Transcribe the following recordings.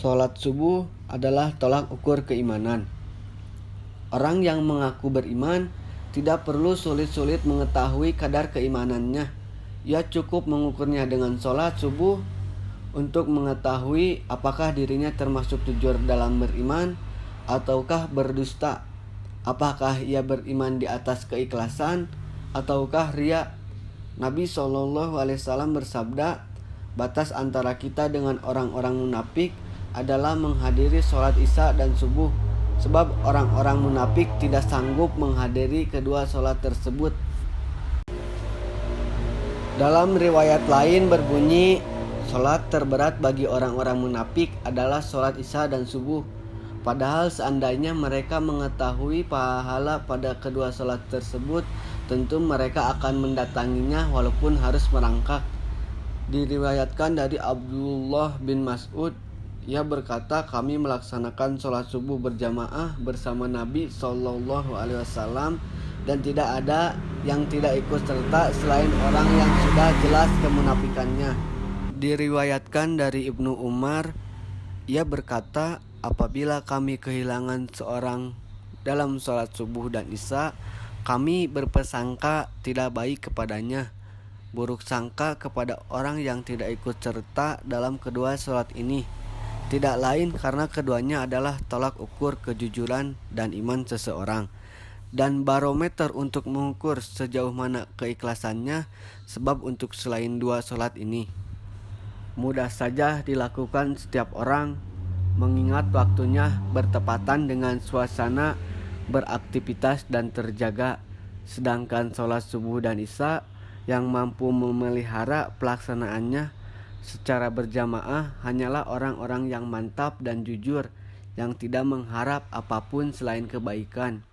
Sholat subuh adalah tolak ukur keimanan. Orang yang mengaku beriman tidak perlu sulit-sulit mengetahui kadar keimanannya. Ia cukup mengukurnya dengan sholat subuh untuk mengetahui apakah dirinya termasuk jujur dalam beriman ataukah berdusta. Apakah ia beriman di atas keikhlasan ataukah riya. Nabi SAW bersabda, batas antara kita dengan orang-orang munafik adalah menghadiri sholat isya dan subuh, sebab orang-orang munafik tidak sanggup menghadiri kedua sholat tersebut. Dalam riwayat lain berbunyi, sholat terberat bagi orang-orang munafik adalah sholat isya dan subuh. Padahal seandainya mereka mengetahui pahala pada kedua sholat tersebut, tentu mereka akan mendatanginya walaupun harus merangkak. Diriwayatkan dari Abdullah bin Mas'ud, ia berkata, kami melaksanakan sholat subuh berjamaah bersama Nabi SAW dan tidak ada yang tidak ikut serta selain orang yang sudah jelas kemunafikannya. Diriwayatkan dari Ibnu Umar, ia berkata, apabila kami kehilangan seorang dalam sholat subuh dan isya, kami berprasangka tidak baik kepadanya, buruk sangka kepada orang yang tidak ikut serta dalam kedua sholat ini. Tidak lain karena keduanya adalah tolak ukur kejujuran dan iman seseorang, dan barometer untuk mengukur sejauh mana keikhlasannya, sebab untuk selain dua sholat ini mudah saja dilakukan setiap orang, mengingat waktunya bertepatan dengan suasana beraktivitas dan terjaga. Sedangkan sholat subuh dan isya yang mampu memelihara pelaksanaannya secara berjamaah hanyalah orang-orang yang mantap dan jujur, yang tidak mengharap apapun selain kebaikan.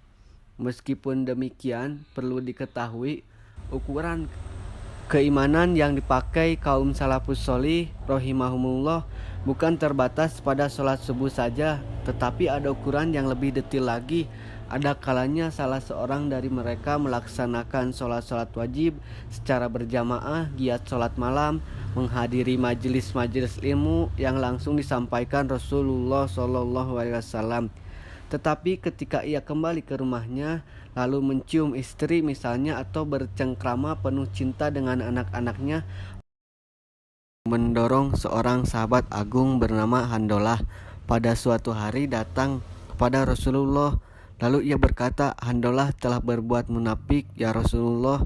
Meskipun demikian, perlu diketahui ukuran keimanan yang dipakai kaum salafus sholih rahimahumullah bukan terbatas pada sholat subuh saja, tetapi ada ukuran yang lebih detail lagi. Ada kalanya salah seorang dari mereka melaksanakan sholat-sholat wajib secara berjamaah, giat sholat malam, menghadiri majelis-majelis ilmu yang langsung disampaikan Rasulullah SAW. Tetapi ketika ia kembali ke rumahnya, lalu mencium istri misalnya, atau bercengkrama penuh cinta dengan anak-anaknya, mendorong seorang sahabat agung bernama Handolah pada suatu hari datang kepada Rasulullah. Lalu ia berkata, Handolah telah berbuat munafik ya Rasulullah.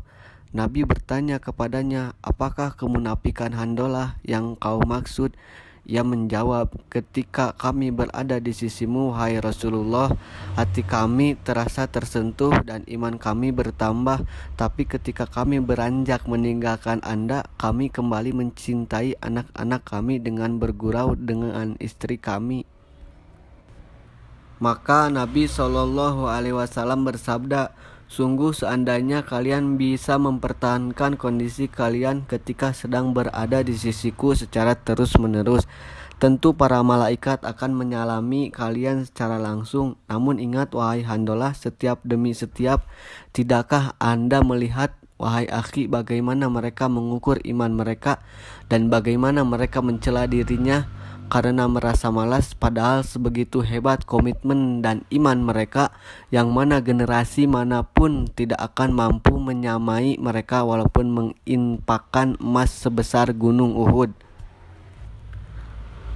Nabi bertanya kepadanya, apakah kemunafikan Handolah yang kau maksud? Ia menjawab, ketika kami berada di sisimu wahai Rasulullah, hati kami terasa tersentuh dan iman kami bertambah. Tapi ketika kami beranjak meninggalkan Anda, kami kembali mencintai anak-anak kami dengan bergurau dengan istri kami. Maka Nabi SAW bersabda, sungguh seandainya kalian bisa mempertahankan kondisi kalian ketika sedang berada di sisiku secara terus-menerus, tentu para malaikat akan menyalami kalian secara langsung. Namun ingat wahai Handolah, setiap demi setiap, tidakkah Anda melihat wahai akhi bagaimana mereka mengukur iman mereka dan bagaimana mereka mencela dirinya karena merasa malas, padahal sebegitu hebat komitmen dan iman mereka, yang mana generasi manapun tidak akan mampu menyamai mereka walaupun menginfakkan emas sebesar gunung Uhud.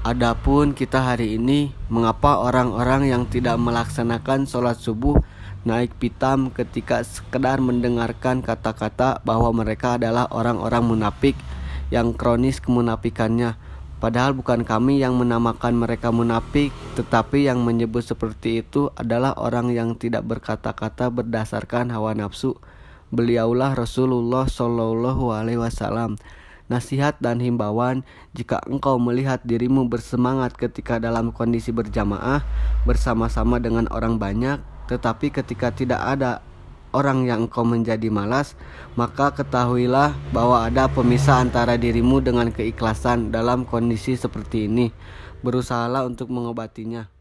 Adapun kita hari ini, mengapa orang-orang yang tidak melaksanakan sholat subuh naik pitam ketika sekedar mendengarkan kata-kata bahwa mereka adalah orang-orang munafik yang kronis kemunafikannya? Padahal bukan kami yang menamakan mereka munafik, tetapi yang menyebut seperti itu adalah orang yang tidak berkata-kata berdasarkan hawa nafsu. Beliaulah Rasulullah SAW. Nasihat dan himbauan, jika engkau melihat dirimu bersemangat ketika dalam kondisi berjamaah bersama-sama dengan orang banyak, tetapi ketika tidak ada orang yang engkau menjadi malas, maka ketahuilah bahwa ada pemisah antara dirimu dengan keikhlasan. Dalam kondisi seperti ini, berusahalah untuk mengobatinya.